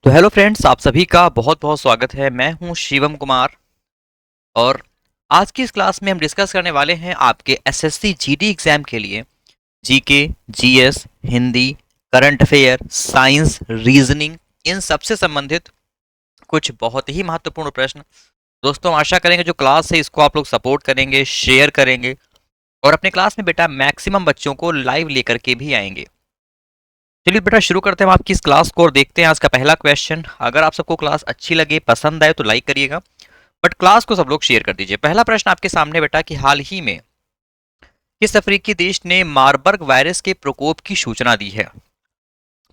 तो hello friends, आप सभी का बहुत बहुत स्वागत है। मैं हूं शिवम कुमार और आज की इस क्लास में हम डिस्कस करने वाले हैं आपके एसएससी जीडी एग्जाम के लिए GK, GS, Hindi, current affair, science, reasoning, इन सबसे संबंधित कुछ बहुत ही महत्वपूर्ण प्रश्न। दोस्तों, हम आशा करेंगे जो क्लास है इसको आप लोग सपोर्ट करेंगे, शेयर करेंगे और अपने क्लास में बेटा मैक्सिमम बच्चों को लाइव लेकर के भी आएंगे। चलिए बेटा, शुरू करते हैं हम आपकी इस क्लास को और देखते हैं आज का पहला क्वेश्चन। अगर आप सबको क्लास अच्छी लगे, पसंद आए तो लाइक करिएगा, बट क्लास को सब लोग शेयर कर दीजिए। पहला प्रश्न आपके सामने बेटा कि हाल ही में किस अफ्रीकी देश ने मारबर्ग वायरस के प्रकोप की सूचना दी है?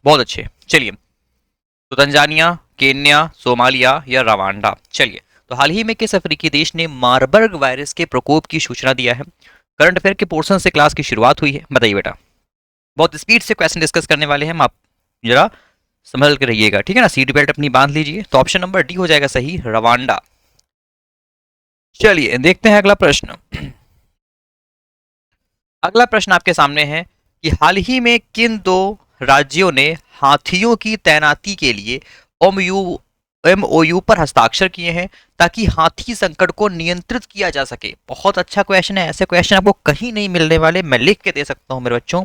बहुत अच्छे। चलिए, तो तंजानिया, केन्या, सोमालिया या रवांडा? चलिए, तो हाल ही में किस अफ्रीकी देश ने मारबर्ग वायरस के प्रकोप की सूचना दिया है? करंट अफेयर के पोर्शन से क्लास की शुरुआत हुई है, बताइए बेटा। बहुत स्पीड से क्वेश्चन डिस्कस करने वाले हैं हम, आप जरा संभल के रहिएगा, ठीक है ना। सीट बेल्ट अपनी बांध लीजिए। तो ऑप्शन नंबर डी हो जाएगा सही, रवांडा। चलिए देखते हैं अगला प्रश्न। अगला प्रश्न आपके सामने है कि हाल ही में किन दो राज्यों ने हाथियों की तैनाती के लिए एमओयू पर हस्ताक्षर किए हैं ताकि हाथी संकट को नियंत्रित किया जा सके? बहुत अच्छा क्वेश्चन है। ऐसे क्वेश्चन आपको कहीं नहीं मिलने वाले, मैं लिख के दे सकता हूं मेरे बच्चों,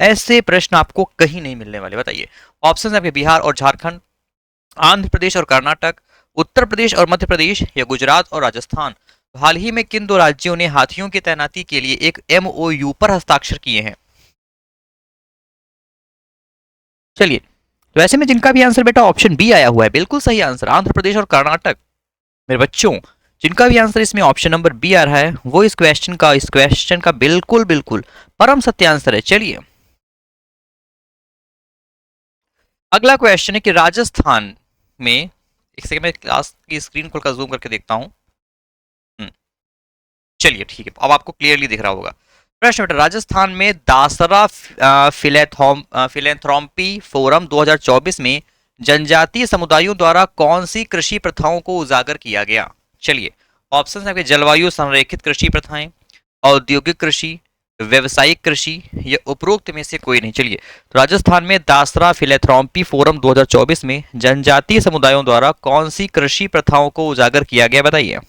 ऐसे प्रश्न आपको कहीं नहीं मिलने वाले। बताइए, ऑप्शन है बिहार और झारखंड, आंध्र प्रदेश और कर्नाटक, उत्तर प्रदेश और मध्य प्रदेश या गुजरात और राजस्थान। हाल ही में किन दो राज्यों ने हाथियों की तैनाती के लिए एक एमओयू पर हस्ताक्षर किए हैं? चलिए, तो ऐसे में जिनका भी आंसर बेटा ऑप्शन बी आया हुआ है, बिल्कुल सही आंसर, आंध्र प्रदेश और कर्नाटक। मेरे बच्चों, जिनका भी आंसर इसमें ऑप्शन नंबर बी आ रहा है वो इस क्वेश्चन का बिल्कुल बिल्कुल परम सत्य आंसर है। चलिए, अगला क्वेश्चन है कि राजस्थान में, एक सेकंड में क्लास की स्क्रीन खोलकर जूम करके देखता हूं। चलिए ठीक है, अब आपको क्लियरली दिख रहा होगा। प्रश्न बेटा, राजस्थान में दासरा फिलेंथ्रोपी फोरम 2024 में जनजातीय समुदायों द्वारा कौन सी कृषि प्रथाओं को उजागर किया गया? चलिए, ऑप्शन है जलवायु संरेखित कृषि प्रथाएं, औद्योगिक कृषि, व्यवसायिक कृषि या उपरोक्त में से कोई नहीं। चलिए, तो राजस्थान में दासरा फिलेंथ्रोपी फोरम 2024 में जनजातीय समुदायों द्वारा कौन सी कृषि प्रथाओं को उजागर किया गया, बताइए।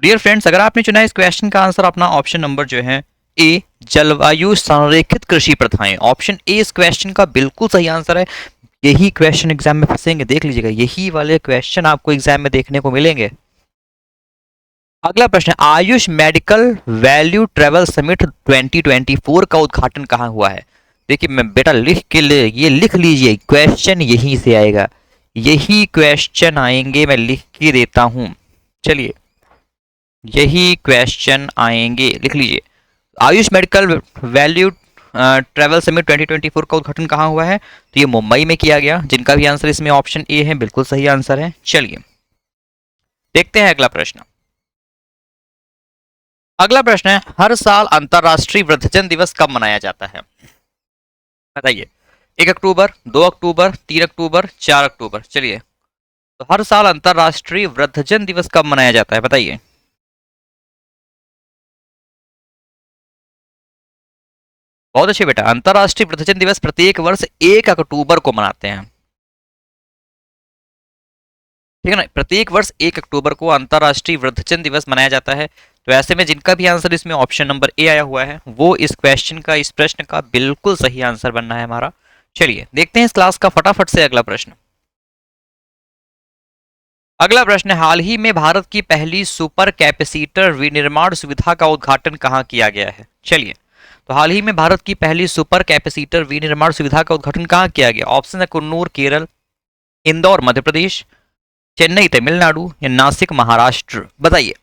डियर फ्रेंड्स, अगर आपने चुना इस क्वेश्चन का आंसर अपना ऑप्शन नंबर जो है ए, जलवायु संरेखित कृषि प्रथाएं, ऑप्शन ए इस क्वेश्चन का बिल्कुल सही आंसर है। यही क्वेश्चन एग्जाम में फंसेंगे, देख लीजिएगा, यही वाले क्वेश्चन आपको एग्जाम में देखने को मिलेंगे। अगला प्रश्न है, Ayush medical value travel summit 2024 का उद्घाटन कहाँ हुआ है? देखिए, मैं बेटा ये लिख लीजिए, क्वेश्चन यहीं से आएगा, यही क्वेश्चन आएंगे, मैं लिख के देता हूं। चलिए, यही क्वेश्चन आएंगे, लिख लीजिए। Ayush medical value travel summit 2024 का उद्घाटन कहाँ हुआ है? तो ये मुंबई में किया गया। जिनका भी आंसर इसमें ऑप्शन ए है, बिल्कुल सही आंसर है। चलिए देखते हैं अगला प्रश्न। अगला प्रश्न है, हर साल अंतरराष्ट्रीय वृद्धजन दिवस कब मनाया जाता है? बताइए। 1 अक्टूबर, 2 अक्टूबर, 3 अक्टूबर, 4 अक्टूबर? चलिए, तो हर साल अंतरराष्ट्रीय वृद्धजन दिवस कब मनाया जाता है, बताइए। बहुत अच्छे बेटा, अंतरराष्ट्रीय वृद्धजन दिवस प्रत्येक वर्ष 1 अक्टूबर को मनाते हैं, ठीक है ना। प्रत्येक वर्ष 1 अक्टूबर को अंतरराष्ट्रीय वृद्धजन दिवस मनाया जाता है। तो ऐसे में जिनका भी आंसर इसमें ऑप्शन नंबर ए आया हुआ है वो इस प्रश्न का बिल्कुल सही आंसर बनना है हमारा। चलिए देखते हैं इस क्लास का फटाफट से अगला प्रश्न। अगला प्रश्न है, हाल ही में भारत की पहली सुपर कैपेसिटर विनिर्माण सुविधा का उद्घाटन कहाँ किया गया है? चलिए, तो हाल ही में भारत की पहली सुपर कैपेसिटर विनिर्माण सुविधा का उद्घाटन कहाँ किया गया? ऑप्शन है कुन्नूर केरल, इंदौर मध्य प्रदेश, चेन्नई तमिलनाडु या नासिक महाराष्ट्र? बताइए।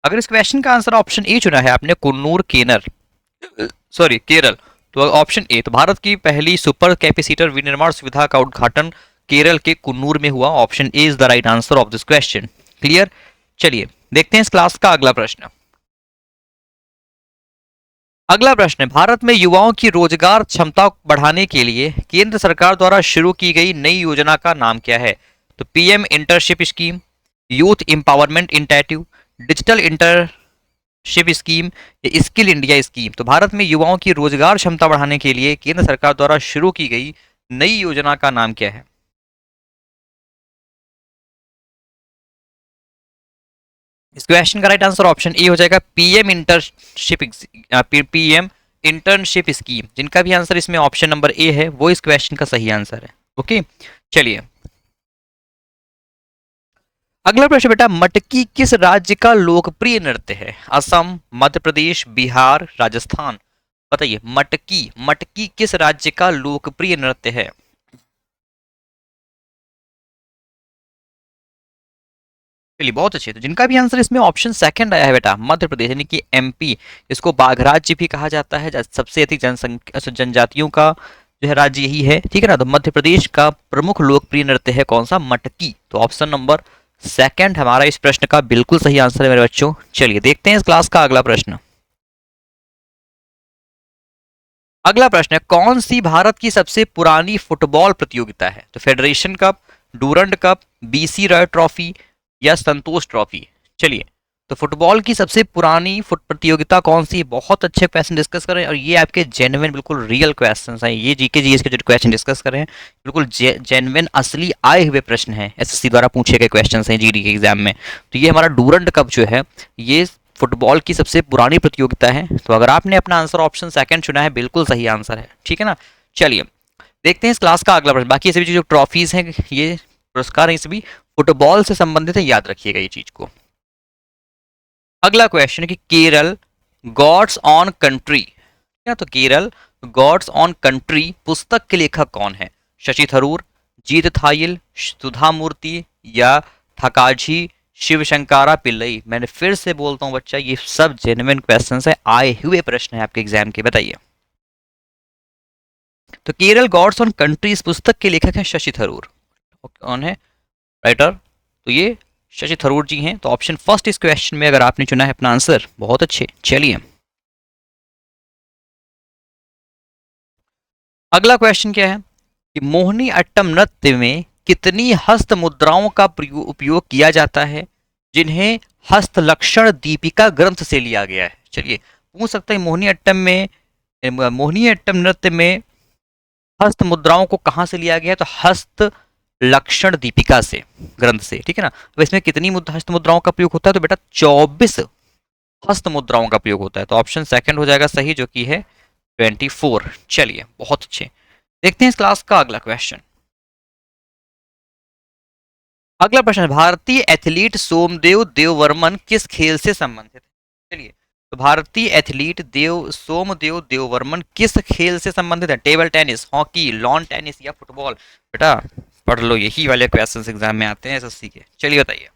अगर इस क्वेश्चन का आंसर ऑप्शन ए चुना है आपने, कुन्नूर केरल, तो ऑप्शन ए, तो भारत की पहली सुपर कैपेसिटर विनिर्माण सुविधा का उद्घाटन केरल के कुन्नूर में हुआ। Option A is the right answer of this question. Clear? चलिए देखते हैं इस क्लास का अगला प्रश्न। अगला प्रश्न है, भारत में युवाओं की रोजगार क्षमता बढ़ाने के लिए केंद्र सरकार द्वारा शुरू की गई नई योजना का नाम क्या है? तो PM internship scheme, youth empowerment initiative, digital inter ship scheme या स्किल इंडिया स्कीम। तो भारत में युवाओं की रोजगार क्षमता बढ़ाने के लिए केंद्र सरकार द्वारा शुरू की गई नई योजना का नाम क्या है? इस क्वेश्चन का राइट आंसर ऑप्शन ए हो जाएगा PM internship, PM internship scheme. जिनका भी आंसर इसमें ऑप्शन नंबर ए है वो इस क्वेश्चन का सही आंसर है। ओके, चलिए अगला प्रश्न बेटा, मटकी किस राज्य का लोकप्रिय नृत्य है? असम, मध्य प्रदेश, बिहार, राजस्थान। बताइए, मटकी मटकी किस राज्य का लोकप्रिय नृत्य है? चलिए बहुत अच्छे। तो जिनका भी आंसर इसमें ऑप्शन सेकंड आया है बेटा, मध्य प्रदेश यानी कि एमपी, इसको बाघ राज्य भी कहा जाता है। सबसे अधिक जनसंख्या जनजातियों का जो है राज्य यही है, ठीक है ना। तो मध्य प्रदेश का प्रमुख लोकप्रिय नृत्य है कौन सा? मटकी। तो ऑप्शन नंबर सेकंड हमारा इस प्रश्न का बिल्कुल सही आंसर है मेरे बच्चों। चलिए देखते हैं इस क्लास का अगला प्रश्न। अगला प्रश्न है, कौन सी भारत की सबसे पुरानी फुटबॉल प्रतियोगिता है? तो federation cup, Durand cup, BC Roy trophy या संतोष ट्रॉफी। चलिए, तो फुटबॉल की सबसे पुरानी फुट प्रतियोगिता कौन सी? बहुत अच्छे क्वेश्चन डिस्कस कर रहे हैं और ये आपके जेन्युइन बिल्कुल रियल क्वेश्चन हैं। ये जीके जीएस के जो क्वेश्चन डिस्कस कर रहे हैं बिल्कुल जेन्युइन असली आए हुए प्रश्न हैं, एसएससी द्वारा पूछे गए क्वेश्चन हैं जीडी के एग्जाम में। तो ये हमारा डूरंड कप जो है ये फुटबॉल की सबसे पुरानी प्रतियोगिता है। तो अगर आपने अपना आंसर ऑप्शन सेकंड चुना है बिल्कुल सही आंसर है, ठीक है ना। चलिए देखते हैं इस क्लास का अगला प्रश्न। बाकी ये सभी जो ट्रॉफीज हैं, ये पुरस्कार हैं, ये सभी फुटबॉल से संबंधित है, याद रखिएगा ये चीज को। अगला क्वेश्चन है कि केरल गॉड्स ऑन कंट्री, क्या तो केरल गॉड्स ऑन कंट्री पुस्तक के लेखक कौन है? शशि थरूर, जीत थायल, सुधा मूर्ति या ठकाजी शिवशंकारा पिल्लई। मैंने फिर से बोलता हूँ बच्चा, ये सब जेन्युइन क्वेश्चंस है, आए हुए प्रश्न है आपके एग्जाम के। बताइए, तो केरल गॉड्स ऑन कंट्री इस पुस्तक के लेखक हैं शशि थरूर। कौन है राइटर? तो ये शशि थरूर जी हैं। तो ऑप्शन फर्स्ट इस क्वेश्चन में अगर आपने चुना है अपना आंसर, बहुत अच्छे। चलिए अगला क्वेश्चन क्या है कि मोहिनी अट्टम नृत्य में कितनी हस्त मुद्राओं का उपयोग किया जाता है जिन्हें हस्तलक्षण दीपिका ग्रंथ से लिया गया है? चलिए पूछ सकते हैं मोहिनी अट्टम नृत्य में हस्त मुद्राओं को कहाँ से लिया गया है? तो हस्त लक्षण दीपिका से, ग्रंथ से, ठीक है ना। तो इसमें कितनी हस्त मुद्राओं का प्रयोग होता है? तो बेटा 24 हस्त मुद्राओं का प्रयोग होता है। तो ऑप्शन सेकंड हो जाएगा सही, जो कि है 24। चलिए बहुत अच्छे, देखते हैं इस क्लास का अगला क्वेश्चन। अगला प्रश्न, भारतीय एथलीट सोमदेव देववर्मन किस खेल से संबंधित है? चलिए, तो भारतीय एथलीट सोमदेव देववर्मन किस खेल से संबंधित है? Table tennis, hockey, lawn tennis या फुटबॉल? बेटा पढ़ लो, यही वाले क्वेश्चंस एग्जाम में आते हैं एसएससी के। चलिए बताइए,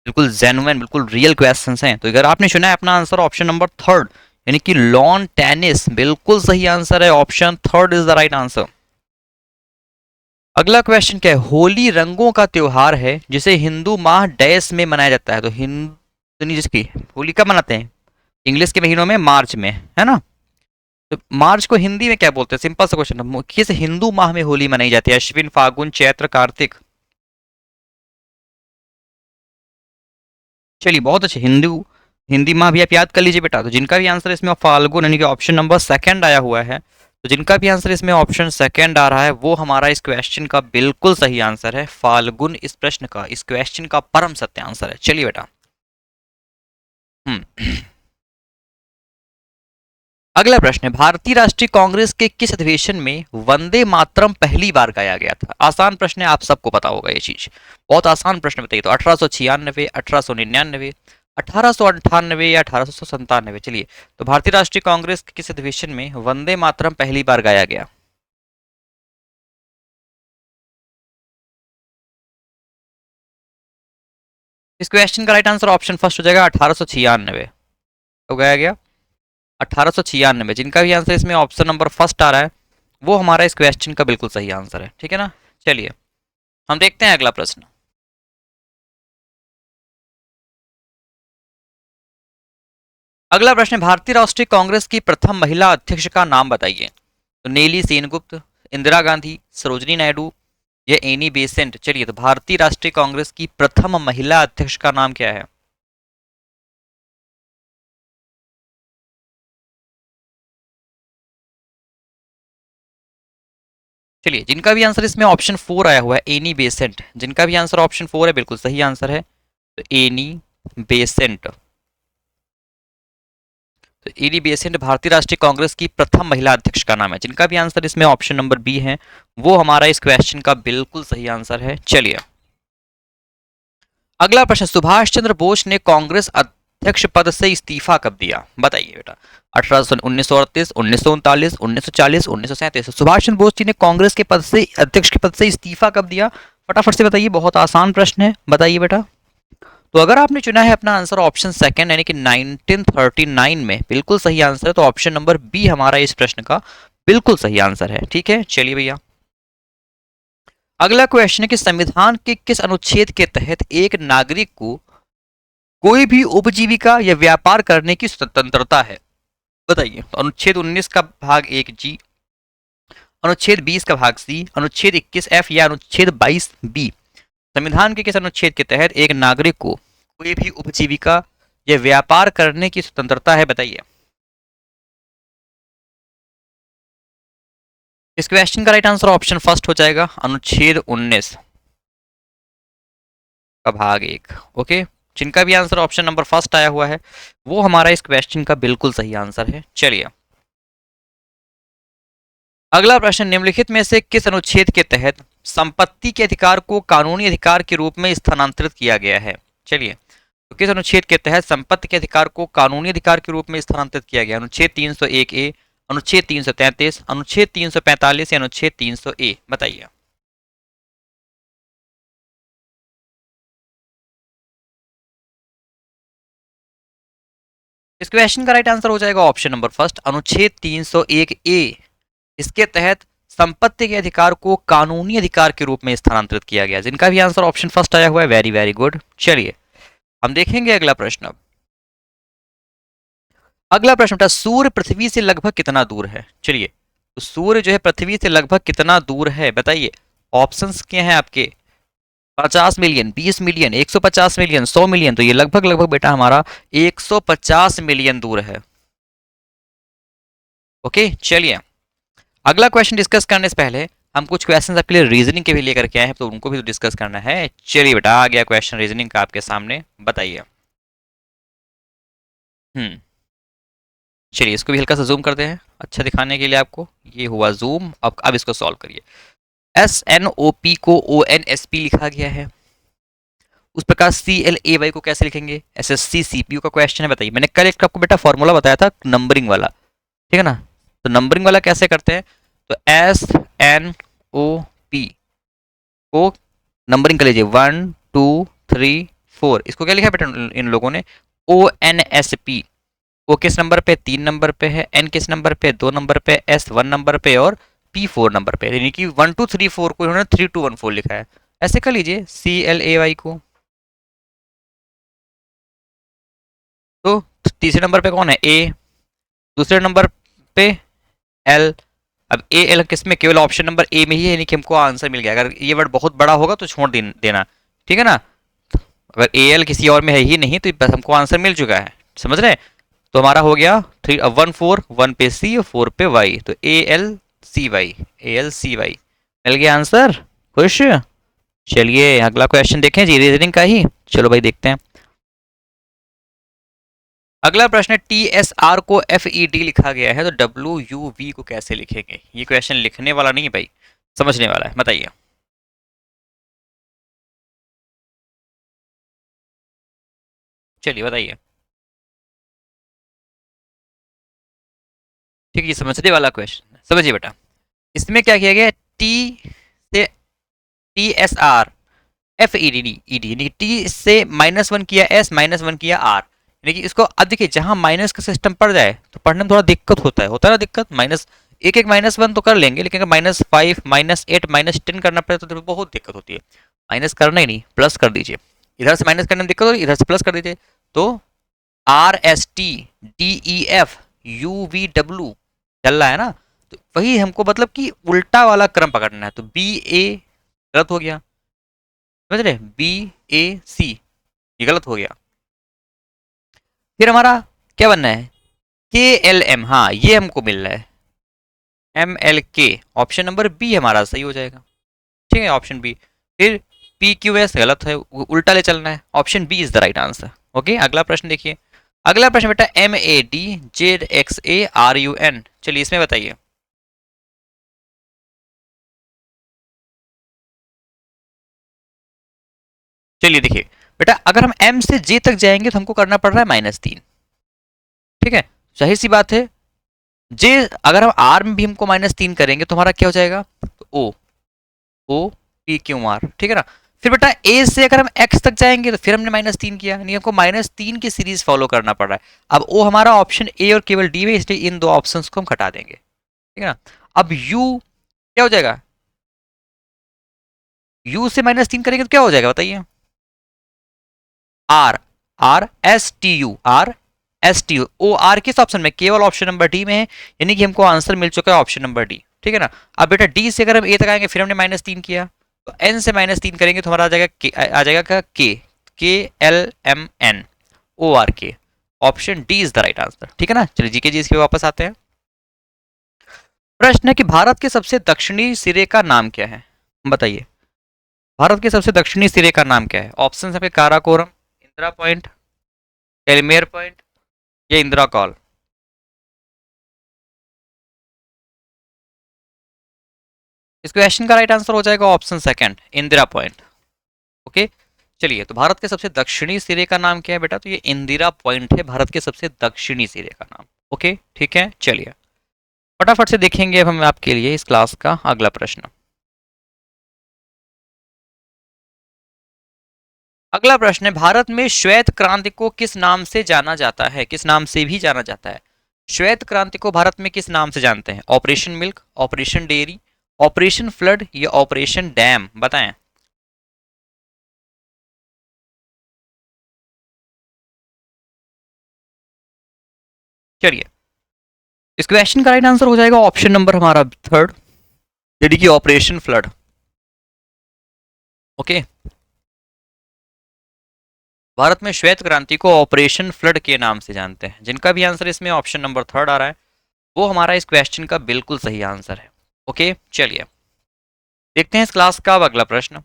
बिल्कुल जेन्युइन बिल्कुल रियल क्वेश्चंस हैं। तो अगर आपने चुना है अपना आंसर ऑप्शन नंबर थर्ड यानी कि लॉन टेनिस, बिल्कुल सही आंसर है, option third is the right answer. अगला क्वेश्चन क्या है, होली रंगों का त्योहार है जिसे हिंदू माह डैश में मनाया जाता है। तो हिंदू जिसकी होली कब मनाते हैं? इंग्लिश के महीनों में, मार्च में, है ना। तो मार्च को हिंदी में क्या बोलते हैं? सिंपल सा क्वेश्चन, किस हिंदू माह में होली मनाई जाती है? अश्विन, फागुन, चैत्र, कार्तिक। चलिए बहुत अच्छे, हिंदी माह भी आप याद कर लीजिए बेटा। तो जिनका भी आंसर इसमें फाल्गुन यानी कि ऑप्शन नंबर सेकंड आया हुआ है, तो जिनका भी आंसर इसमें ऑप्शन सेकंड आ रहा है वो हमारा इस क्वेश्चन का बिल्कुल सही आंसर है। फाल्गुन इस प्रश्न का, इस क्वेश्चन का परम सत्य आंसर है। चलिए बेटा, हम्म अगला प्रश्न है, भारतीय राष्ट्रीय कांग्रेस के किस अधिवेशन में वंदे मातरम पहली बार गाया गया था? आसान प्रश्न है, आप सबको पता होगा ये चीज, बहुत आसान प्रश्न बताइए। तो 1896, 1899, 1898 या 1897? चलिए, तो भारतीय राष्ट्रीय कांग्रेस के किस अधिवेशन में वंदे मातरम पहली बार गाया गया? इस क्वेश्चन का राइट आंसर ऑप्शन फर्स्ट हो जाएगा 1896। तो गाया गया 1896। जिनका भी आंसर इसमें ऑप्शन नंबर फर्स्ट आ रहा है वो हमारा इस क्वेश्चन का बिल्कुल सही आंसर है, ठीक है ना। चलिए हम देखते हैं अगला प्रश्न। अगला प्रश्न है, भारतीय राष्ट्रीय कांग्रेस की प्रथम महिला अध्यक्ष का नाम बताइए। तो नेली सेनगुप्त, इंदिरा गांधी, सरोजनी नायडू या एनी बेसेंट? चलिए, तो भारतीय राष्ट्रीय कांग्रेस की प्रथम महिला अध्यक्ष का नाम क्या है? चलिए, जिनका भी आंसर इसमें ऑप्शन 4 आया हुआ है, एनी बेसेंट, जिनका भी आंसर ऑप्शन 4 है बिल्कुल सही आंसर है। तो एनी बेसेंट, तो एनी बेसेंट भारतीय राष्ट्रीय कांग्रेस की प्रथम महिला अध्यक्ष का नाम है। जिनका भी आंसर इसमें ऑप्शन नंबर बी है वो हमारा इस क्वेश्चन का बिल्कुल सही आंसर है। चलिए अगला प्रश्न, सुभाष चंद्र बोस ने कांग्रेस अध्यक्ष पद से इस्तीफा कब दिया? बताइए बेटा। 1938, 1939, 1940, 1937। सुभाष चंद्र बोस जी ने कांग्रेस के पद से, अध्यक्ष के पद से इस्तीफा कब दिया? फटाफट से बताइए, बहुत आसान प्रश्न है, बताइए बेटा। तो अगर आपने चुना है अपना आंसर ऑप्शन सेकंड यानी कि 1939 में, बिल्कुल सही आंसर है। तो ऑप्शन नंबर बी हमारा इस प्रश्न का बिल्कुल सही आंसर है। ठीक है, चलिए भैया अगला क्वेश्चन है कि संविधान के किस अनुच्छेद के तहत एक नागरिक को कोई भी उपजीविका या व्यापार करने की स्वतंत्रता है? बताइए। तो अनुच्छेद 19 का भाग 1 जी, अनुच्छेद 20 का भाग सी, अनुच्छेद 21 एफ या अनुच्छेद 22 बी। संविधान के किस अनुच्छेद के तहत एक नागरिक को कोई भी उपजीविका या व्यापार करने की स्वतंत्रता है? बताइए। इस क्वेश्चन का राइट आंसर ऑप्शन फर्स्ट हो जाएगा, अनुच्छेद 19 का भाग 1। ओके, जिनका भी आंसर ऑप्शन नंबर फर्स्ट आया हुआ है वो हमारा इस क्वेश्चन का बिल्कुल सही आंसर है। चलिए अगला प्रश्न, निम्नलिखित में से किस अनुच्छेद के तहत संपत्ति के अधिकार को कानूनी अधिकार के रूप में स्थानांतरित किया गया है? चलिए, तो किस अनुच्छेद के तहत संपत्ति के अधिकार को कानूनी अधिकार के रूप में स्थानांतरित किया गया? अनुच्छेद 301 ए, अनुच्छेद 333, अनुच्छेद 345 या अनुच्छेद 300 ए? बताइए। इस क्वेश्चन का राइट आंसर हो जाएगा ऑप्शन नंबर फर्स्ट, अनुच्छेद 301 ए। इसके तहत संपत्ति के अधिकार को कानूनी अधिकार के रूप में स्थानांतरित किया गया। जिनका भी आंसर ऑप्शन फर्स्ट आया हुआ है, वेरी वेरी गुड। चलिए हम देखेंगे अगला प्रश्न। अब अगला प्रश्न था, सूर्य पृथ्वी से लगभग कितना दूर है? चलिए, तो सूर्य जो है पृथ्वी से लगभग कितना दूर है बताइए। ऑप्शंस क्या हैं आपके? 50 मिलियन, 20 मिलियन, 150 मिलियन, 100 मिलियन। तो ये लगभग लगभग बेटा हमारा 150 मिलियन दूर है। ओके, चलिए अगला क्वेश्चन डिस्कस करने से पहले हम कुछ क्वेश्चंस आपके लिए रीजनिंग के भी लेकर के आए हैं, तो उनको भी तो डिस्कस करना है। चलिए बेटा आ गया क्वेश्चन रीजनिंग का आपके सामने, बताइए। हम्म, चलिए इसको भी हल्का सा जूम करते हैं अच्छा दिखाने के लिए आपको। ये हुआ जूम। अब इसको सॉल्व करिए। SNOP को ONSP लिखा गया है, उस प्रकार CLAY को कैसे लिखेंगे? SSC CPU का क्वेश्चन है, बताइए। मैंने कल एक आपको बेटा फॉर्मूला बताया था नंबरिंग वाला, ठीक है ना? तो नंबरिंग वाला कैसे करते हैं? तो SNOP को नंबरिंग कर लीजिए, 1 2 3 4। इसको क्या लिखा है बेटा इन लोगों ने? ONSP। ओ किस नंबर पे? 3 नंबर पे है, एन किस नंबर पे? 2 नंबर पे, एस 1 नंबर पे और पी 4 नंबर पे। यानी कि 1 2 3 4 को इन्होंने 3 2 1 4 लिखा है। ऐसे कर लीजिए CLAY को। तो तीसरे नंबर पे कौन है? ए। दूसरे नंबर पे एल। अब ए एल किस में? केवल ऑप्शन नंबर ए में ही है, यानी कि हमको आंसर मिल गया। अगर ये वर्ड बहुत बड़ा होगा तो छोड़ देना, ठीक है ना? अगर ए एल किसी और में है ही नहीं तो बस हमको आंसर मिल चुका है, समझ रहे हैं? तो हमारा हो गया 3 1 4, 1 पे सी और 4 पे वाई। तो ALCY, ALCY मिल गया आंसर। खुश? चलिए अगला क्वेश्चन देखें जी, रीजनिंग का ही। चलो भाई देखते हैं। अगला प्रश्न है, TSR को FED लिखा गया है, तो WUV को कैसे लिखेंगे? ये क्वेश्चन लिखने वाला नहीं है भाई, समझने वाला है, बताइए। चलिए बताइए। ठीक है, ये समझने वाला क्वेश्चन समझिए बेटा। इसमें क्या किया गया? टी से TSR FED टी से -1 किया S, -1 किया R। यानी कि इसको अब देखिए, जहां माइनस का सिस्टम पड़ जाए तो पढ़ने में थोड़ा दिक्कत होता है ना दिक्कत। माइनस एक एक -1 तो कर लेंगे, लेकिन अगर -5, -8, -10 करना पड़े तो बहुत दिक्कत होती है। माइनस करना ही नहीं, प्लस कर दीजिए। इधर से माइनस करने में दिक्कत हो रही है, इधर से प्लस कर दीजिए। तो RSTDEFUVW चल रहा है ना? तो वही हमको मतलब कि उल्टा वाला क्रम पकड़ना है। तो BA गलत हो गया, समझ रहे? BAC ये गलत हो गया। फिर हमारा क्या बनना है? KLM, हाँ ये हमको मिल रहा है। MLK, ऑप्शन नंबर बी हमारा सही हो जाएगा। ठीक है, ऑप्शन बी। फिर PQS गलत है, उल्टा ले चलना है, option B is the right answer. Okay, अगला प्रश्न देखिए। अगला प्रश्न बेटा MADZXARUN, चलिए इसमें बताइए। चलिए देखिए बेटा, अगर हम M से J तक जाएंगे तो हमको करना पड़ रहा है -3। ठीक है, जाहिर सी बात है। J, अगर हम R में भी हमको -3 करेंगे तो हमारा क्या हो जाएगा, O, OPQR। ठीक है ना। फिर बेटा A से अगर हम X तक जाएंगे तो फिर हमने -3 किया, यानी हमको -3 की सीरीज फॉलो करना पड़ रहा है। अब O हमारा ऑप्शन A और केवल D में, इसलिए इन दो ऑप्शंस को हम हटा देंगे। ठीक है ना। अब U क्या हो जाएगा, U से -3 करेंगे तो क्या हो जाएगा बताइए, R, RSTU ओ आर किस ऑप्शन में, केवल ऑप्शन नंबर डी में है, यानी कि हमको आंसर मिल चुका है ऑप्शन नंबर डी। ठीक है ना। अब बेटा डी से अगर हम ए तक आएंगे, फिर हमने -3 किया, तो एन से -3 करेंगे तो हमारा आ जाएगा क्या, KLMN ORK, option D is the right answer. ठीक है ना। चलिए जीके जी इसके वापस आते हैं। प्रश्न है कि भारत के सबसे दक्षिणी सिरे का नाम क्या है, बताइए। भारत के सबसे दक्षिणी सिरे का नाम क्या है? ऑप्शन है काराकोरम, इंदिरा पॉइंट, कैलमेर पॉइंट, या इंदिरा कॉल। इस क्वेश्चन का राइट आंसर हो जाएगा option second, Indira point. Okay, चलिए, तो भारत के सबसे दक्षिणी सिरे का नाम क्या है बेटा, तो ये इंदिरा पॉइंट है भारत के सबसे दक्षिणी सिरे का नाम। ओके, ठीक है, चलिए फटाफट से देखेंगे अब हम आपके लिए इस क्लास का अगला प्रश्न। अगला प्रश्न है, भारत में श्वेत क्रांति को किस नाम से जाना जाता है, किस नाम से भी जाना जाता है? श्वेत क्रांति को भारत में किस नाम से जानते हैं? Operation milk, operation dairy, operation flood, या ऑपरेशन डैम, बताएं। चलिए, इस क्वेश्चन का राइट आंसर हो जाएगा ऑप्शन नंबर हमारा थर्ड, यानी कि ऑपरेशन फ्लड। ओके, भारत में श्वेत क्रांति को ऑपरेशन फ्लड के नाम से जानते हैं। जिनका भी आंसर इसमें ऑप्शन नंबर थर्ड आ रहा है, वो हमारा इस क्वेश्चन का बिल्कुल सही आंसर है। ओके, चलिए देखते हैं इस क्लास का अब अगला प्रश्न।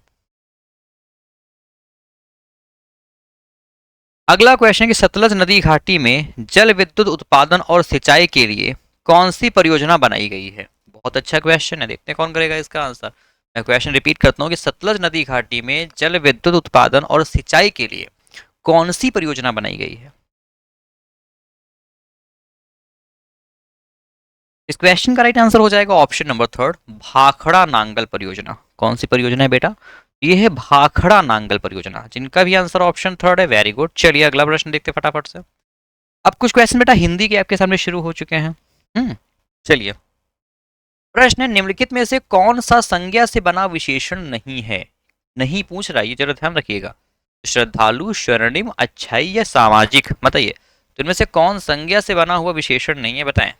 अगला क्वेश्चन कि सतलज नदी घाटी में जल विद्युत उत्पादन और सिंचाई के लिए कौन सी परियोजना बनाई गई है? बहुत अच्छा क्वेश्चन है, देखते हैं कौन करेगा इसका आंसर। मैं क्वेश्चन रिपीट करता हूँ कि सतलज नदी घाटी में जल विद्युत उत्पादन और सिंचाई के लिए कौन सी परियोजना बनाई गई है? इस क्वेश्चन का राइट आंसर हो जाएगा option number third, Bhakra Nangal परियोजना। कौन सी परियोजना है बेटा? ये है भाखड़ा नांगल परियोजना। जिनका भी आंसर ऑप्शन थर्ड है, वेरी गुड। चलिए अगला प्रश्न देखते हैं फटाफट से। अब कुछ क्वेश्चन बेटा हिंदी के आपके सामने शुरू हो चुके हैं। चलिए, प्रश्न है, निम्नलिखित में से कौन सा संज्ञा से बना विशेषण नहीं है? नहीं पूछ रहा, ये जरा ध्यान रखिएगा। श्रद्धालु, स्वर्णिम, अच्छाई, या सामाजिक, बताइए। तो इनमें से कौन संज्ञा से बना हुआ विशेषण नहीं है, बताएं।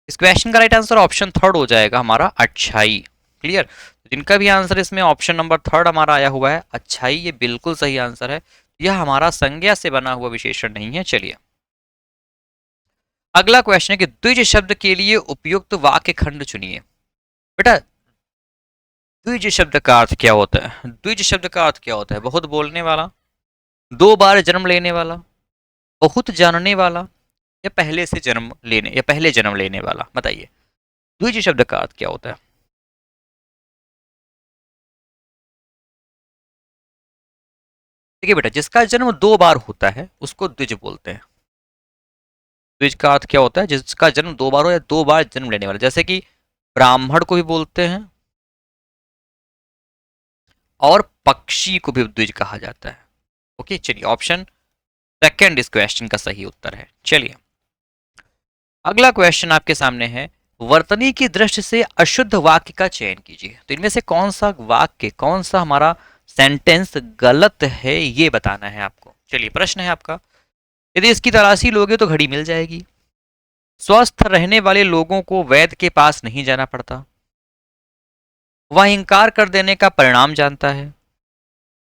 इस क्वेश्चन का राइट आंसर ऑप्शन थर्ड हो जाएगा हमारा, अच्छाई। क्लियर। जिनका भी आंसर इसमें ऑप्शन नंबर थर्ड हमारा आया हुआ है, अच्छाई, ये बिल्कुल सही आंसर है। यह हमारा संज्ञा से बना हुआ विशेषण नहीं है। चलिए अगला क्वेश्चन है कि द्विज शब्द के लिए उपयुक्त वाक्य खंड चुनिए। बेटा द्विज शब्द का अर्थ क्या होता है? द्विज शब्द का अर्थ क्या होता है? बहुत बोलने वाला, दो बार जन्म लेने वाला, बहुत जानने वाला, या पहले से जन्म लेने या पहले जन्म लेने वाला, बताइए। द्विज शब्द का अर्थ क्या होता है? देखिए बेटा, जिसका जन्म दो बार होता है उसको द्विज बोलते हैं। द्विज का अर्थ क्या होता है? जिसका जन्म दो बार हो या दो बार जन्म लेने वाला, जैसे कि ब्राह्मण को भी बोलते हैं और पक्षी को भी द्विज कहा जाता है। ओके, चलिए ऑप्शन सेकंड इस क्वेश्चन का सही उत्तर है। चलिए अगला क्वेश्चन आपके सामने है, वर्तनी की दृष्टि से अशुद्ध वाक्य का चयन कीजिए। तो इनमें से कौन सा वाक्य, कौन सा हमारा सेंटेंस गलत है, ये बताना है आपको। चलिए प्रश्न है आपका, यदि इसकी तलाशी लोगे तो घड़ी मिल जाएगी। स्वस्थ रहने वाले लोगों को वैद्य के पास नहीं जाना पड़ता। वह इंकार कर देने का परिणाम जानता है।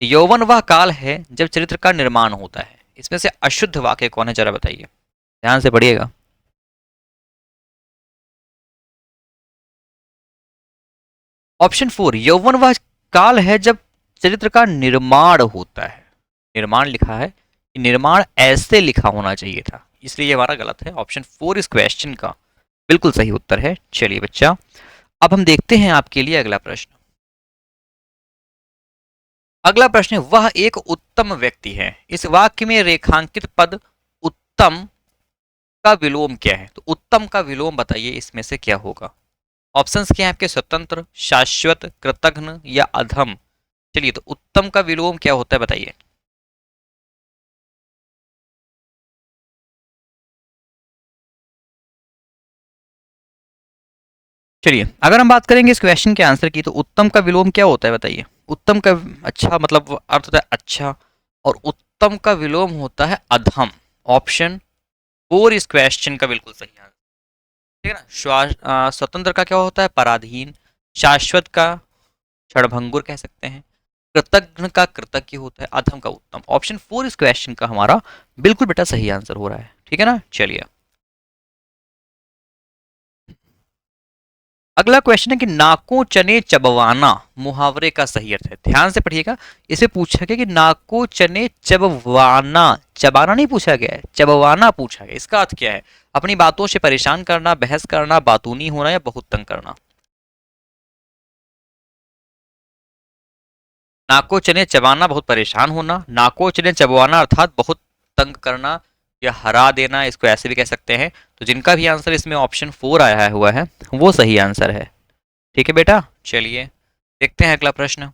यौवन वह काल है जब चरित्र का निर्माण होता है। इसमें से अशुद्ध वाक्य कौन है, जरा बताइए। ध्यान से पढ़िएगा। ऑप्शन 4, यौवन वह काल है जब चरित्र का निर्माण होता है। निर्माण लिखा है, निर्माण ऐसे लिखा होना चाहिए था, इसलिए ये हमारा गलत है। ऑप्शन 4 इस क्वेश्चन का बिल्कुल सही उत्तर है। चलिए बच्चा, अब हम देखते हैं आपके लिए अगला प्रश्न। अगला प्रश्न है, वह एक उत्तम व्यक्ति है। इस वाक्य में रेखांकित पद उत्तम का विलोम क्या है? तो उत्तम का विलोम बताइए, इसमें से क्या होगा? ऑप्शंस क्या है आपके? स्वतंत्र, शाश्वत, कृतघ्न या अधम। चलिए, तो उत्तम का विलोम क्या होता है बताइए। चलिए, अगर हम बात करेंगे इस क्वेश्चन के आंसर की, तो उत्तम का विलोम क्या होता है बताइए। उत्तम का अच्छा मतलब अर्थ होता है अच्छा, और उत्तम का विलोम होता है अधम। ऑप्शन 4 इस क्वेश्चन का बिल्कुल सही आंसर। ठीक है ना। स्वतंत्र का क्या होता है? पराधीन। शाश्वत का क्षणभंगुर कह सकते हैं। कृतघ्न का कृतज्ञ होता है। अधम का उत्तम। ऑप्शन 4 इस क्वेश्चन का हमारा बिल्कुल बेटा सही आंसर हो रहा है। ठीक है ना। चलिए, अगला क्वेश्चन है कि नाको चने चबवाना मुहावरे का सही अर्थ है। ध्यान से पढ़िएगा। इसे पूछा गया कि नाको चने चबवाना, चबाना नहीं पूछा गया है, चबवाना पूछा गया। इसका अर्थ क्या है? अपनी बातों से परेशान करना, बहस करना, बातूनी होना या बहुत तंग करना। नाको चने चबाना बहुत परेशान होना, नाको चने चबवाना अर्थात बहुत तंग करना या हरा देना, इसको ऐसे भी कह सकते हैं। तो जिनका भी आंसर इसमें ऑप्शन 4 आया हुआ है वो सही आंसर है। ठीक है बेटा। चलिए, देखते हैं अगला प्रश्न।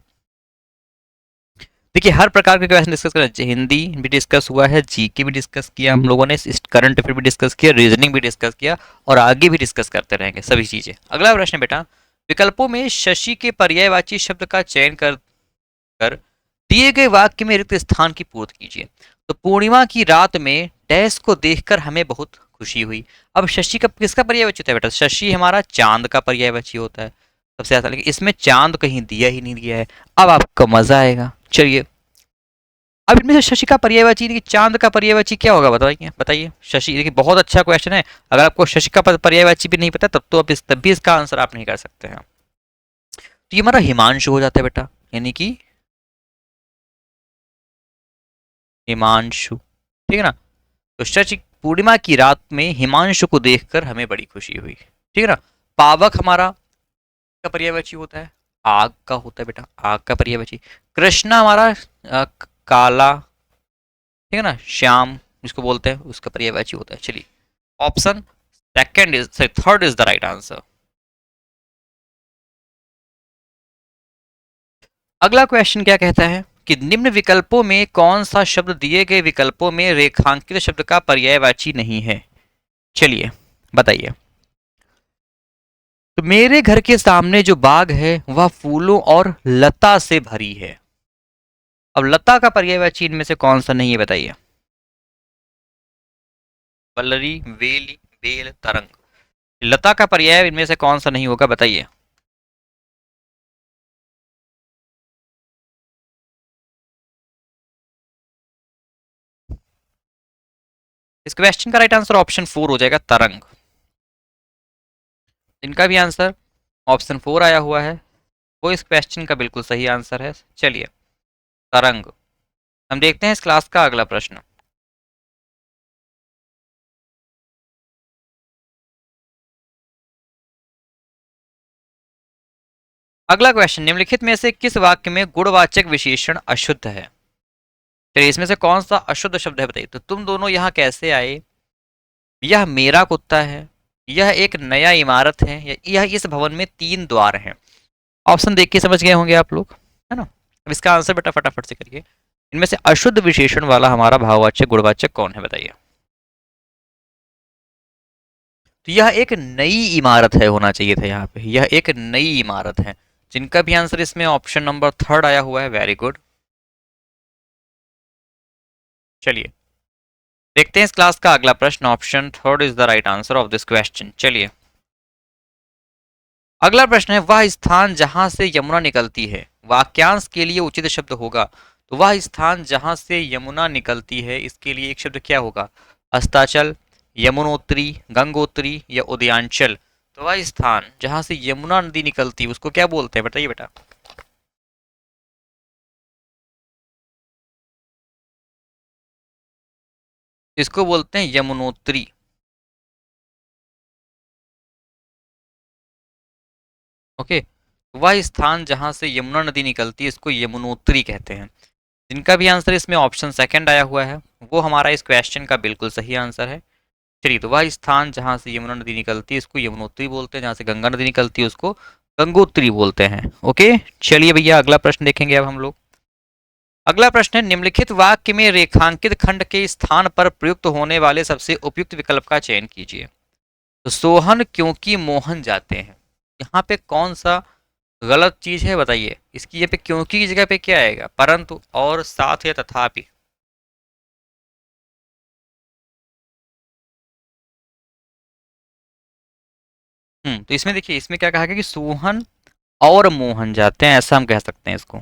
देखिए, हर प्रकार के क्वेश्चन डिस्कस करें। हिंदी भी डिस्कस हुआ है, जीके भी डिस्कस किया हम लोगों ने, करंट अफेयर भी डिस्कस किया, रीजनिंग भी डिस्कस किया, और आगे भी डिस्कस करते रहेंगे सभी चीजें। अगला प्रश्न बेटा, विकल्पों में शशि के पर्यायवाची शब्द का चयन कर दिए गए वाक्य में रिक्त स्थान की पूर्ति कीजिए। तो पूर्णिमा की रात में डैश को देखकर हमें बहुत खुशी हुई। अब शशि का किसका पर्यायवाची होता है बेटा? शशि हमारा चांद का पर्यायवाची होता है सबसे ज्यादा, लेकिन इसमें चांद कहीं दिया ही नहीं दिया है। अब आपको मजा आएगा। चलिए, अब इनमें से शशि का पर्यायवाची देखिए, चांद का पर्यायवाची क्या होगा बताइए बताइए। शशि, देखिए बहुत अच्छा क्वेश्चन है। अगर आपको शशि का पर्यायवाची भी नहीं पता तब तो अब तब भी इसका आंसर आप नहीं कर सकते हैं। तो ये हमारा हिमांशु हो जाता है बेटा, यानी कि हिमांशु। ठीक है ना। तो शशि, पूर्णिमा की रात में हिमांशु को देखकर हमें बड़ी खुशी हुई। ठीक है ना। पावक हमारा का पर्यायवाची होता है, आग का होता है बेटा, आग का पर्यायवाची। कृष्णा हमारा काला, ठीक है ना, श्याम जिसको बोलते हैं उसका पर्यायवाची होता है। चलिए, option second is third is the right answer. अगला क्वेश्चन क्या कहता है कि निम्न विकल्पों में कौन सा शब्द दिए गए विकल्पों में रेखांकित शब्द का पर्यायवाची नहीं है? चलिए बताइए। तो मेरे घर के सामने जो बाग है वह फूलों और लता से भरी है। अब लता का पर्यायवाची इनमें से कौन सा नहीं है बताइए। वल्लरी, वेली, बेल, तरंग। लता का पर्याय इनमें से कौन सा नहीं होगा बताइए। इस क्वेश्चन का राइट आंसर ऑप्शन 4 हो जाएगा, तरंग। इनका भी आंसर ऑप्शन 4 आया हुआ है, वो इस क्वेश्चन का बिल्कुल सही आंसर है। चलिए, तरंग। हम देखते हैं इस क्लास का अगला प्रश्न। अगला क्वेश्चन, निम्नलिखित में से किस वाक्य में गुणवाचक विशेषण अशुद्ध है? चलिए, इसमें से कौन सा अशुद्ध शब्द है बताइए। तो तुम दोनों यहाँ कैसे आए, यह मेरा कुत्ता है, यह एक नया इमारत है, यह इस भवन में 3 द्वार हैं। ऑप्शन देख के समझ गए होंगे आप लोग, है ना। अब इसका आंसर बेटा फटाफट से करिए। इनमें से अशुद्ध विशेषण वाला हमारा भाववाचक गुणवाचक कौन है बताइए। तो यह एक नई इमारत है होना चाहिए था यहाँ पे, यह एक नई इमारत है। जिनका भी आंसर इसमें ऑप्शन नंबर 3 आया हुआ है, वेरी गुड। चलिए, देखते हैं इस क्लास का अगला प्रश्न। Option 3 is the right answer of this question. चलिए, अगला प्रश्न है, वह स्थान जहां से यमुना निकलती है। वाक्यांश के लिए उचित शब्द होगा। तो वह स्थान जहां से यमुना निकलती है, इसके लिए एक शब्द क्या होगा? अस्ताचल, यमुनोत्री, गंगोत्री या उदयांचल? तो वह स्थान जहां से यमुना नदी निकलती है उसको क्या बोलते हैं, बताइए बेटा। इसको बोलते हैं यमुनोत्री। ओके, वह स्थान जहां से यमुना नदी निकलती है इसको यमुनोत्री कहते हैं। जिनका भी आंसर इसमें ऑप्शन सेकंड आया हुआ है वो हमारा इस क्वेश्चन का बिल्कुल सही आंसर है। चलिए, तो वह स्थान जहां से यमुना नदी निकलती है इसको यमुनोत्री बोलते हैं, जहां से गंगा नदी निकलती है उसको गंगोत्री बोलते हैं। ओके, चलिए भैया अगला प्रश्न देखेंगे अब हम लोग। अगला प्रश्न है, निम्नलिखित वाक्य में रेखांकित खंड के स्थान पर प्रयुक्त होने वाले सबसे उपयुक्त विकल्प का चयन कीजिए। तो सोहन क्योंकि मोहन जाते हैं, यहाँ पे कौन सा गलत चीज है बताइए। इसकी ये पे क्योंकि की जगह पे क्या आएगा, परंतु और साथ या तथापि। तो इसमें देखिए, इसमें क्या कहा गया कि सोहन और मोहन जाते हैं, ऐसा हम कह सकते हैं इसको।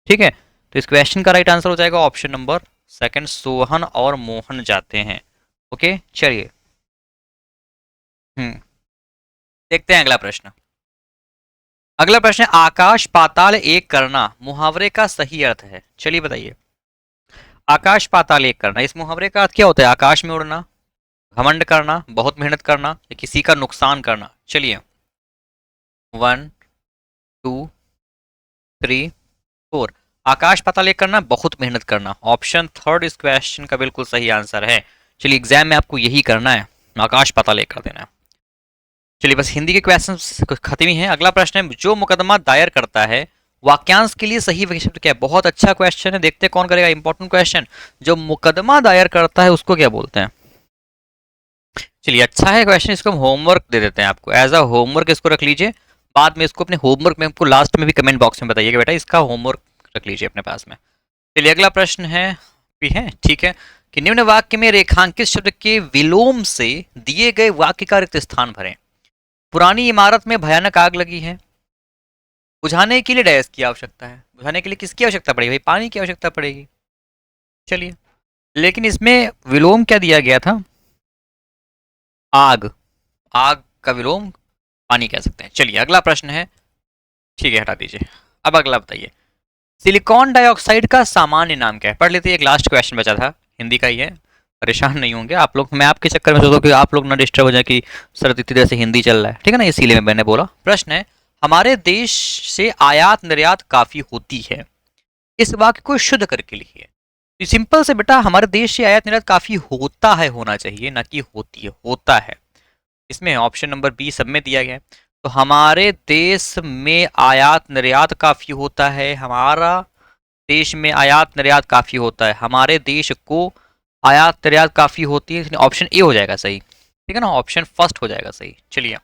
ठीक है, तो इस क्वेश्चन का राइट आंसर हो जाएगा ऑप्शन नंबर सेकंड, सोहन और मोहन जाते हैं। ओके, चलिए। हम्म देखते हैं अगला प्रश्न। अगला प्रश्न है, आकाश पाताल एक करना मुहावरे का सही अर्थ है। चलिए बताइए। आकाश पाताल एक करना, इस मुहावरे का अर्थ क्या होता है? आकाश में उड़ना, घमंड करना, बहुत मेहनत करना या किसी का नुकसान करना। चलिए, 1 2 3 4। आकाश पाताल एक करना, बहुत मेहनत करना, ऑप्शन थर्ड इस क्वेश्चन का बिल्कुल सही आंसर है। चलिए, एग्जाम में आपको यही करना है, आकाश पाताल एक कर देना है। चलिए, बस हिंदी के क्वेश्चन खत्म ही हैं। अगला प्रश्न है, जो मुकदमा दायर करता है वाक्यांश के लिए सही शब्द क्या है? बहुत अच्छा क्वेश्चन है, देखते हैं कौन करेगा। इंपॉर्टेंट क्वेश्चन, जो मुकदमा दायर करता है उसको क्या बोलते हैं? चलिए, अच्छा है क्वेश्चन, इसको हम होमवर्क दे देते हैं आपको, एज अ होमवर्क इसको रख लीजिए। बाद में इसको अपने होमवर्क में आपको लास्ट में भी कमेंट बॉक्स में बताइएगा बेटा, इसका होमवर्क रख लीजिए अपने पास में। चलिए, अगला प्रश्न है, भी है ठीक है, कि निम्न वाक्य में रेखांकित शब्द के विलोम से दिए गए वाक्य का रिक्त स्थान भरें। पुरानी इमारत में भयानक आग लगी है, बुझाने के लिए डैश की आवश्यकता है। बुझाने के लिए किसकी आवश्यकता पड़ेगी भाई? पानी की आवश्यकता पड़ेगी। चलिए, लेकिन इसमें विलोम क्या दिया गया था? आग। आग का विलोम पानी कह सकते हैं। चलिए, अगला प्रश्न है, ठीक है हटा दीजिए। अब अगला बताइए, सिलिकॉन डाइऑक्साइड का सामान्य नाम क्या है? पढ़ लेते हैं, एक लास्ट क्वेश्चन बचा था, हिंदी का ही है, परेशान नहीं होंगे आप लोग। मैं आपके चक्कर में सोचता हूँ कि आप लोग ना डिस्टर्ब हो जाए कि सर इतनी देर से हिंदी चल रहा है, ठीक है ना, इसीलिए मैंने बोला। प्रश्न है, हमारे देश से आयात निर्यात काफी होती है, इस वाक्य को शुद्ध करके लिखिए। तो सिंपल से बेटा, हमारे देश से आयात निर्यात काफी होता है होना चाहिए, ना कि होती है, होता है। इसमें ऑप्शन नंबर बी सब में दिया गया है। तो हमारे देश में आयात निर्यात काफी होता है, हमारा देश में आयात निर्यात काफी होता है, हमारे देश को आयात निर्यात काफी होती है, ऑप्शन ए हो जाएगा सही। ठीक है ना, ऑप्शन फर्स्ट हो जाएगा सही। चलिए,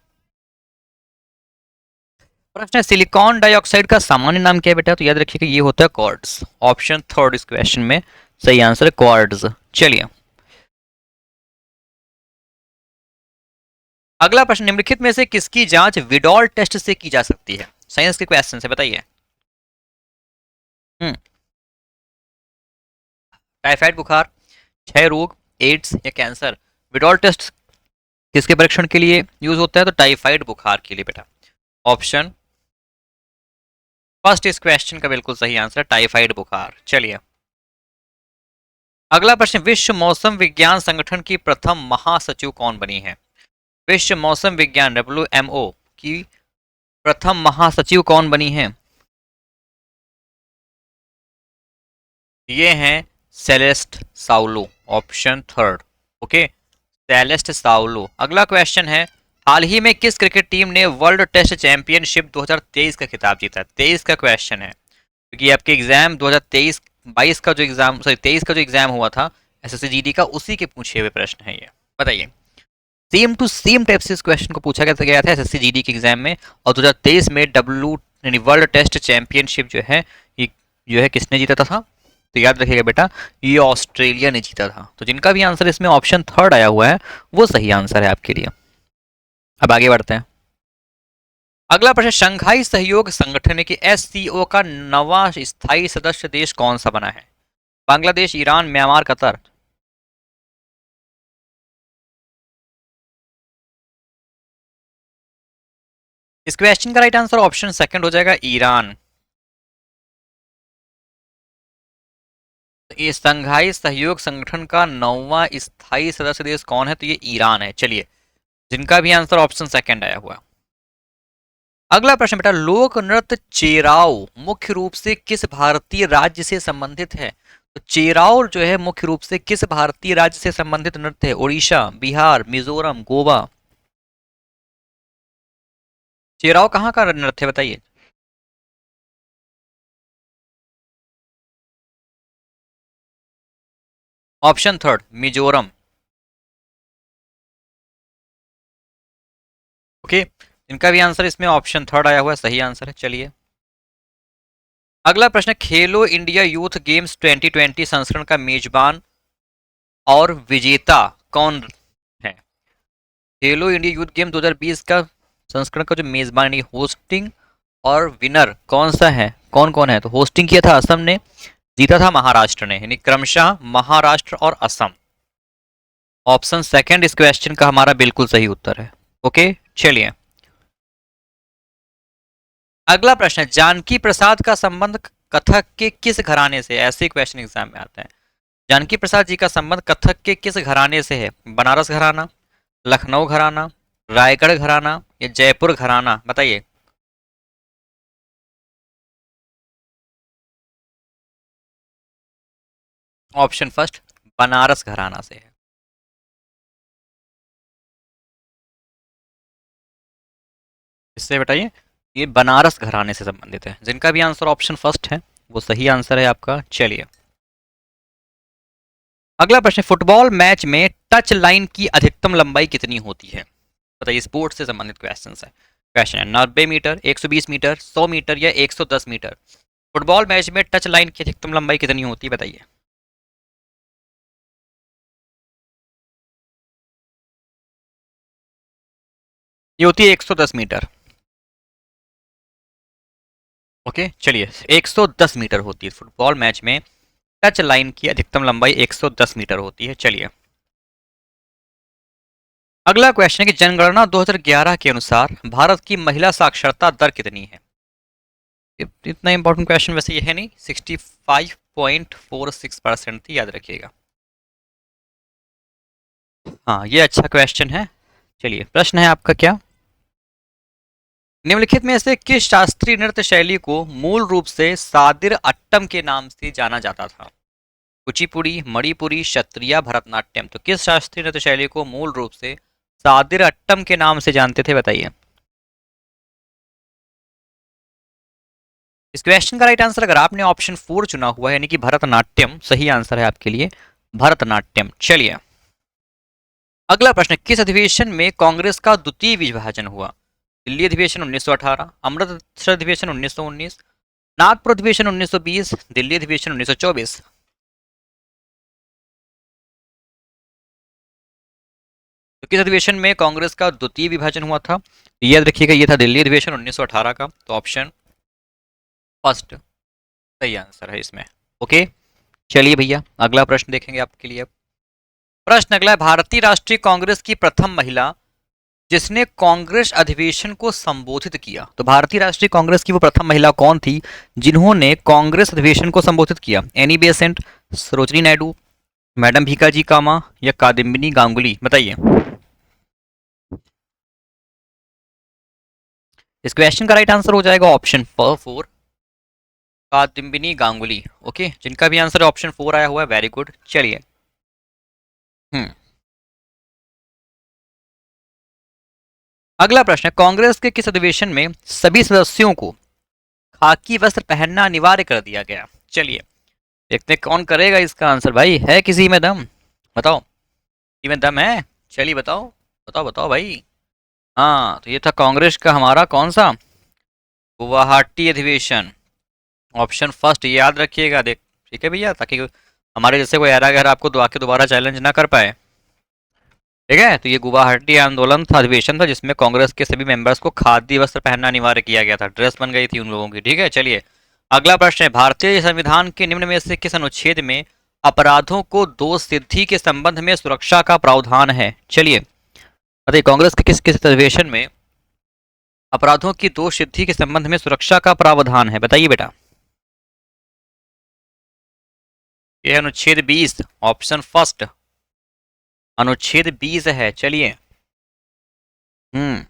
प्रश्न है, सिलिकॉन डाइऑक्साइड का सामान्य नाम क्या है बेटा? तो याद रखिएगा ये होता है क्वार्ट्ज, ऑप्शन थर्ड इस क्वेश्चन में सही आंसर है, क्वार्ट्ज। चलिए, अगला प्रश्न, निम्नलिखित में से किसकी जांच विडॉल टेस्ट से की जा सकती है? साइंस के क्वेश्चन से बताइए। हम्म टाइफाइड बुखार, क्षय रोग, एड्स या कैंसर? विडॉल टेस्ट किसके परीक्षण के लिए यूज होता है? तो टाइफाइड बुखार के लिए बेटा, ऑप्शन फर्स्ट इस क्वेश्चन का बिल्कुल सही आंसर, टाइफाइड बुखार। चलिए, अगला प्रश्न, विश्व मौसम विज्ञान संगठन की प्रथम महासचिव कौन बनी है? विश्व मौसम विज्ञान WMO की प्रथम महासचिव कौन बनी है? ये हैं Celeste Saulo, option third. Okay, Celeste Saulo. अगला क्वेश्चन है, हाल ही में किस क्रिकेट टीम ने वर्ल्ड टेस्ट चैंपियनशिप 2023 का खिताब जीता? 23 का क्वेश्चन है, क्योंकि आपके एग्जाम 2023 22 का जो एग्जाम, सॉरी 23 का जो एग्जाम हुआ था SSC GD का, उसी के पूछे हुए प्रश्न है ये। बताइए, सेम टू सेम टाइप से इस क्वेश्चन को पूछा गया था SSC GD के एग्जाम में, और 2023 में डब्ल्यू यानी वर्ल्ड टेस्ट चैंपियनशिप जो है, ये जो है किसने जीता था? तो याद रखिएगा बेटा, ये ऑस्ट्रेलिया ने जीता था। तो जिनका भी आंसर इसमें ऑप्शन थर्ड आया हुआ है वो सही आंसर है आपके लिए। अब आगे बढ़ते हैं। अगला प्रश्न, शंघाई सहयोग संगठन की SCO का नवा स्थायी सदस्य देश कौन सा बना है? Bangladesh, Iran, Myanmar, Qatar? इस क्वेश्चन का राइट आंसर ऑप्शन सेकंड हो जाएगा, ईरान। ये संघाई सहयोग संगठन का 9वां स्थायी सदस्य देश कौन है? तो ये ईरान है। चलिए, जिनका भी आंसर ऑप्शन सेकंड आया हुआ। अगला प्रश्न बेटा, लोक नृत्य चेराव मुख्य रूप से किस भारतीय राज्य से संबंधित है? तो चेराव जो है मुख्य रूप से किस भारतीय राज्य से संबंधित नृत्य है? उड़ीसा, बिहार, मिजोरम, गोवा। चेराव कहाँ का नृत्य है बताइए? Option third, Mizoram. ओके, इनका भी आंसर इसमें ऑप्शन थर्ड आया हुआ है, सही आंसर है। चलिए, अगला प्रश्न, खेलो इंडिया यूथ गेम्स 2020 संस्करण का मेजबान और विजेता कौन है? खेलो इंडिया यूथ गेम 2020 का संस्करण का जो मेजबान यानी होस्टिंग और विनर कौन सा है, कौन कौन है? तो होस्टिंग किया था असम ने, जीता था महाराष्ट्र ने, यानी क्रमशः महाराष्ट्र और असम। ऑप्शन सेकंड इस क्वेश्चन का हमारा बिल्कुल सही उत्तर है। ओके, चलिए, अगला प्रश्न है, जानकी प्रसाद का संबंध कथक के किस घराने से? ऐसे क्वेश्चन एग्जाम में आते हैं। जानकी प्रसाद जी का संबंध कथक के किस घराने से है? बनारस घराना, लखनऊ घराना, रायगढ़ घराना या जयपुर घराना? बताइए। ऑप्शन फर्स्ट, बनारस घराना से है। इससे बताइए, ये बनारस घराने से संबंधित है। जिनका भी आंसर ऑप्शन फर्स्ट है वो सही आंसर है आपका। चलिए, अगला प्रश्न, फुटबॉल मैच में टच लाइन की अधिकतम लंबाई कितनी होती है? बताइए, स्पोर्ट्स से संबंधित क्वेश्चन है। क्वेश्चन है, 90 मीटर, 120 मीटर, 100 मीटर या 110 मीटर? फुटबॉल मैच में टच लाइन की अधिकतम लंबाई कितनी होती है बताइए? ये होती है 110 मीटर। ओके, चलिए, 110 मीटर होती है फुटबॉल मैच में। टच लाइन की अधिकतम लंबाई 110 मीटर होती है। चलिए, अगला क्वेश्चन है कि जनगणना 2011 के अनुसार भारत की महिला साक्षरता दर कितनी है? इतना इंपॉर्टेंट क्वेश्चन वैसे ये है नहीं, 65.46% थी, याद रखिएगा। हाँ, ये अच्छा क्वेश्चन है। चलिए, प्रश्न है आपका क्या, निम्नलिखित में से किस शास्त्रीय नृत्य शैली को मूल रूप से सादिर अट्टम के नाम से जाना जाता था? कुचिपुड़ी, मणिपुरी, क्षत्रिया, भरतनाट्यम। तो किस शास्त्रीय नृत्य शैली को मूल रूप से सादिर अट्टम के नाम से जानते थे बताइए? इस क्वेश्चन का राइट आंसर, अगर आपने ऑप्शन फोर चुना हुआ है यानी कि भरतनाट्यम, सही आंसर है आपके लिए, भरतनाट्यम। चलिए, अगला प्रश्न, किस अधिवेशन में कांग्रेस का द्वितीय विभाजन हुआ? दिल्ली अधिवेशन 1918, अमृतसर अधिवेशन 1919, नागपुर अधिवेशन 1920, दिल्ली अधिवेशन 1924? तो किस अधिवेशन में कांग्रेस का द्वितीय विभाजन हुआ था? याद रखिएगा, ये था दिल्ली अधिवेशन 1918 का। तो ऑप्शन फर्स्ट सही आंसर है इसमें। ओके, चलिए भैया, अगला प्रश्न देखेंगे आपके लिए। प्रश्न अगला है, भारतीय राष्ट्रीय कांग्रेस की प्रथम महिला जिसने कांग्रेस अधिवेशन को संबोधित किया? तो भारतीय राष्ट्रीय कांग्रेस की वो प्रथम महिला कौन थी जिन्होंने कांग्रेस अधिवेशन को संबोधित किया? Annie Besant, Sarojini Naidu, madam Bhikaji Cama या कादम्बिनी गांगुली? बताइए। इस क्वेश्चन का राइट आंसर हो जाएगा option four, Kadambini Ganguly. Okay, जिनका भी आंसर ऑप्शन फोर आया हुआ है, वेरी गुड। चलिए, हम्म, अगला प्रश्न है, कांग्रेस के किस अधिवेशन में सभी सदस्यों को खाकी वस्त्र पहनना अनिवार्य कर दिया गया? चलिए, देखते हैं कौन करेगा इसका आंसर। भाई, है किसी में दम? बताओ, किसी में दम है? चलिए, बताओ बताओ बताओ भाई। हाँ, तो ये था कांग्रेस का हमारा कौन सा, गुवाहाटी अधिवेशन। ऑप्शन फर्स्ट, ये याद रखिएगा। देख, ठीक है भैया, ताकि हमारे जैसे कोई ऐरा गैर आपको आके दोबारा चैलेंज ना कर पाए। ठीक है, तो ये गुवाहाटी आंदोलन था, अधिवेशन था, जिसमें कांग्रेस के सभी मेंबर्स को खादी वस्त्र पहनना अनिवार्य किया गया था। ड्रेस बन गई थी उन लोगों की। ठीक है, चलिए, अगला प्रश्न है, भारतीय संविधान के निम्न में से किस अनुच्छेद में अपराधों को दोष सिद्धि के संबंध में सुरक्षा का प्रावधान है? चलिए, बताइए, कांग्रेस के किस किस अधिवेशन में अपराधों की दोष सिद्धि के संबंध में सुरक्षा का प्रावधान है, बताइए बेटा। ये अनुच्छेद 20, ऑप्शन फर्स्ट अनुच्छेद 20 है। चलिए, हम्म,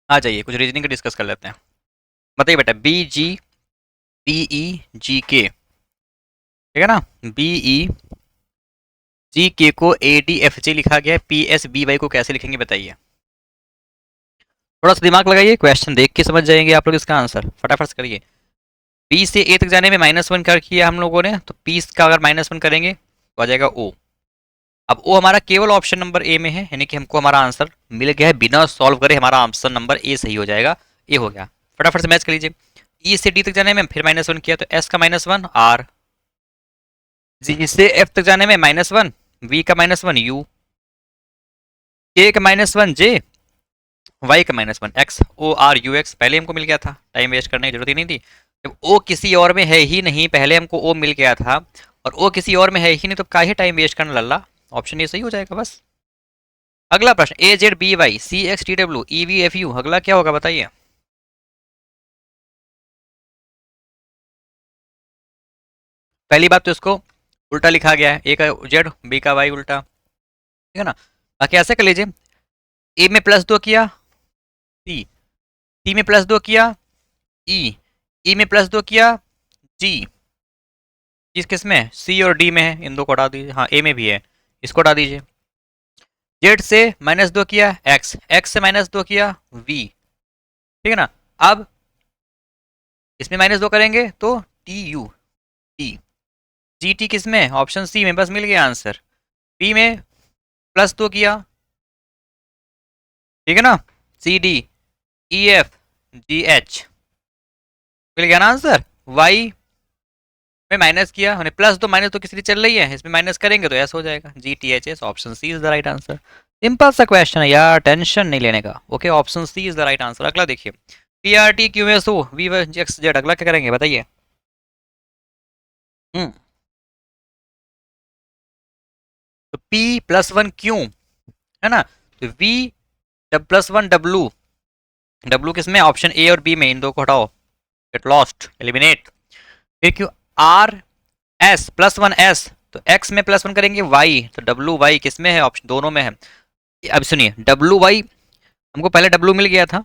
आ जाइए कुछ रीजनिंग का डिस्कस कर लेते हैं। बताइए बेटा, BE ठीक है ना, BE को ADFG लिखा गया है, PSBY को कैसे लिखेंगे बताइए। थोड़ा सा दिमाग लगाइए, क्वेश्चन देख के समझ जाएंगे आप लोग इसका आंसर, फटाफट से करिए। बी से ए तक जाने में -1 कर किया हम लोगों ने, तो पी का अगर -1 करेंगे तो आ जाएगा ओ। अब ओ हमारा केवल ऑप्शन नंबर ए में है, यानी कि हमको हमारा आंसर मिल गया है, बिना सॉल्व करे हमारा ऑप्शन नंबर ए सही हो जाएगा। ए हो गया, फटाफट से मैच कर लीजिए। ई से डी तक जाने में फिर -1 किया तो एस का -1 आर, जी से एफ तक जाने में -1, वी का -1 यू, के का -1 जे, वाई का -1 X, O R U X पहले हमको मिल गया था, टाइम वेस्ट करने की जरूरत ही नहीं थी। जब ओ किसी और में है ही नहीं, पहले हमको ओ मिल गया था और ओ किसी और में है ही नहीं, तो काहे टाइम वेस्ट करना लल्ला, ऑप्शन ये सही हो जाएगा बस। अगला प्रश्न, AZBY CXTW EVFU, अगला क्या होगा बताइए। पहली बात तो इसको उल्टा लिखा गया है, ए का जेड बी का वाई उल्टा, ठीक है ना। बाकी ऐसे कर लीजिए, ए में +2 किया सी, सी में +2 किया ई, ई में +2 किया जी, किस किस में, सी और डी में है, इन दो को हटा दीजिए, हाँ ए में भी है, इसको हटा दीजिए। जेड से -2 किया एक्स, एक्स से -2 किया वी, ठीक है ना। अब इसमें -2 करेंगे तो T U T, G T किस में, ऑप्शन सी में, बस मिल गया आंसर। पी में +2 किया, ठीक है ना, C D E F G H, मिल गया ना आंसर। वाई में माइनस किया, मैंने +2 -2 किसी चल रही है, इसमें माइनस करेंगे तो एस हो जाएगा, GTHS, option C is the right answer. Simple सा क्वेश्चन है यार, टेंशन नहीं लेने का, okay, option C is the right answer. अगला देखिए, PRTQSO VXZ, अगला क्या करेंगे बताइए। तो P+1 क्यों, है ना, तो V +1 W, W किस में, ऑप्शन ए और बी में, इन दो को हटाओ, गेट लॉस्ट, एलिमिनेट। फिर क्यों RS+1S, तो X में +1 करेंगे Y, तो WY किस में है, ऑप्शन दोनों में है। अब सुनिए, WY हमको पहले W मिल गया था,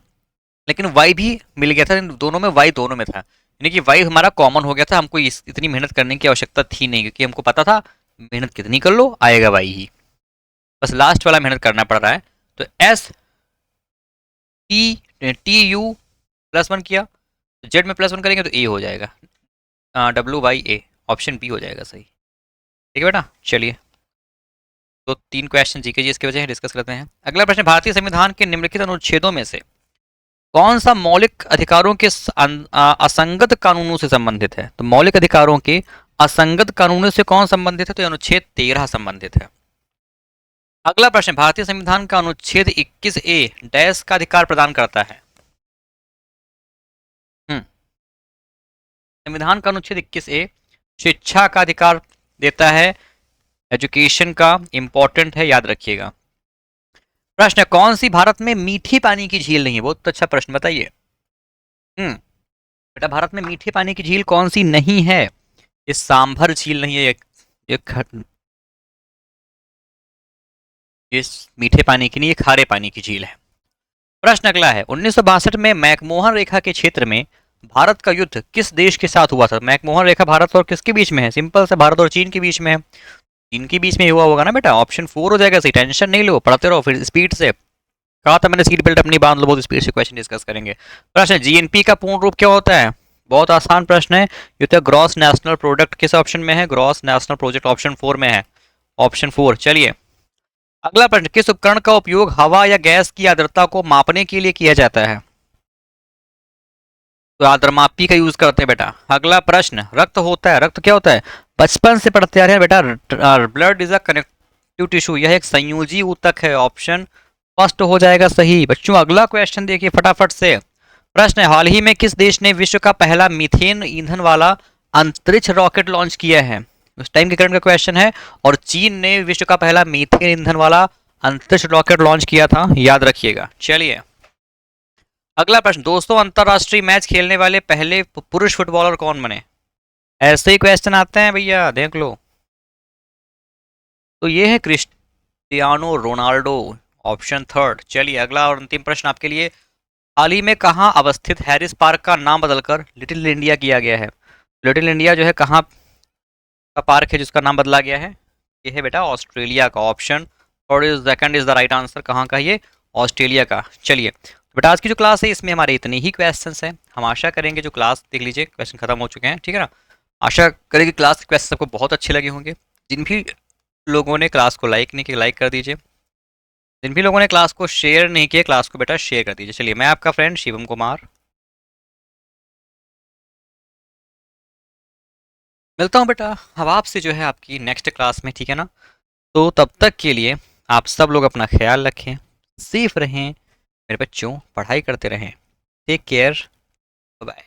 लेकिन Y भी मिल गया था, दोनों में Y दोनों में था, यानी कि Y हमारा कॉमन हो गया था, हमको इतनी मेहनत करने की आवश्यकता थी नहीं, क्योंकि हमको पता था मेहनत कितनी कर लो आएगा Y ही, बस लास्ट वाला मेहनत करना पड़ रहा है। तो STTU+1 किया, तो जेड में +1 करेंगे तो ए हो जाएगा, WYA, ऑप्शन बी हो जाएगा सही, ठीक है बेटा। चलिए, तो 3 क्वेश्चन जीके जी इसके वजह से डिस्कस करते हैं। अगला प्रश्न, भारतीय संविधान के निम्नलिखित अनुच्छेदों में से कौन सा मौलिक अधिकारों के असंगत कानूनों से संबंधित है। तो मौलिक अधिकारों के असंगत कानूनों से कौन संबंधित है, तो अनुच्छेद 13 संबंधित है। अगला प्रश्न, भारतीय संविधान का अनुच्छेद 21A डैश का अधिकार प्रदान करता है। संविधान का अनुच्छेद 21A शिक्षा का अधिकार देता है, एजुकेशन का, इंपॉर्टेंट है, याद रखिएगा। प्रश्न, कौन सी भारत में मीठी पानी की झील नहीं है, बहुत अच्छा प्रश्न, बताइए। बेटा, भारत में मीठे पानी की झील कौन सी नहीं है, ये सांभर झील नहीं है, ये मीठे पानी की नहीं, ये खारे पानी की झील है। प्रश्न अगला है, 1962 में मैकमोहन रेखा के क्षेत्र में भारत का युद्ध किस देश के साथ हुआ था। मैकमोहन रेखा भारत और किसके बीच में है, सिंपल से भारत और चीन के बीच में है, चीन के बीच में हुआ होगा ना बेटा, ऑप्शन 4 हो जाएगा सही, टेंशन नहीं लो, पढ़ते रहो, फिर स्पीड से, कहा था मैंने सीट बेल्ट अपनी बांध लो, बहुत स्पीड से क्वेश्चन डिस्कस करेंगे। प्रश्न, जीएनपी का पूर्ण रूप क्या होता है, बहुत आसान प्रश्न है, ये तो ग्रॉस नेशनल प्रोडक्ट किस ऑप्शन में है, ग्रॉस नेशनल प्रोजेक्ट ऑप्शन 4 में है, ऑप्शन 4। चलिए, अगला प्रश्न, किस उपकरण का उपयोग हवा या गैस की आर्द्रता को मापने के लिए किया जाता है। तो आर्द्रमापी का यूज करते हैं बेटा। अगला प्रश्न, रक्त होता है, रक्त क्या होता है, बचपन से पढ़ते आ रहे हैं बेटा, blood is a connective tissue, यह एक संयोजी ऊतक है, ऑप्शन फर्स्ट हो जाएगा सही। बच्चों, अगला क्वेश्चन देखिए फटाफट से। प्रश्न है, हाल ही में किस देश ने विश्व का पहला मीथेन ईंधन वाला अंतरिक्ष रॉकेट लॉन्च किया है। उस टाइम के करंट का क्वेश्चन है, और चीन ने विश्व का पहला मीथेन ईंधन वाला अंतरिक्ष रॉकेट लॉन्च किया था, याद रखिएगा। चलिए अगला प्रश्न दोस्तों, अंतरराष्ट्रीय मैच खेलने वाले पहले पुरुष फुटबॉलर कौन बने? ऐसे ही क्वेश्चन आते हैं भैया, देख लो। तो ये है क्रिस्टियानो रोनाल्डो, ऑप्शन थर्ड। चलिए अगला और अंतिम प्रश्न आपके लिए। हाल ही में कहाँ अवस्थित हैरिस पार्क का नाम बदलकर लिटिल इंडिया किया गया है? लिटिल इंडिया जो है कहाँ का पार्क है जिसका नाम बदला गया है? ये है बेटा ऑस्ट्रेलिया का। ऑप्शन और is second is the right answer. कहाँ का? ये ऑस्ट्रेलिया का। चलिए तो बेटा आज की जो क्लास है इसमें हमारे इतने ही क्वेश्चंस हैं। हम आशा करेंगे जो क्लास देख लीजिए, क्वेश्चन खत्म हो चुके हैं, ठीक है ना। आशा करेंगे क्लास के क्वेश्चन आपको बहुत अच्छे लगे होंगे। जिन भी लोगों ने क्लास को लाइक नहीं किया लाइक कर दीजिए। जिन भी लोगों ने क्लास को शेयर नहीं किया क्लास को बेटा शेयर कर दीजिए। चलिए मैं आपका फ्रेंड शिवम कुमार मिलता हूँ बेटा अब आपसे जो है आपकी नेक्स्ट क्लास में, ठीक है ना। तो तब तक के लिए आप सब लोग अपना ख्याल रखें, सेफ रहें मेरे बच्चों, पढ़ाई करते रहें। Take care, bye.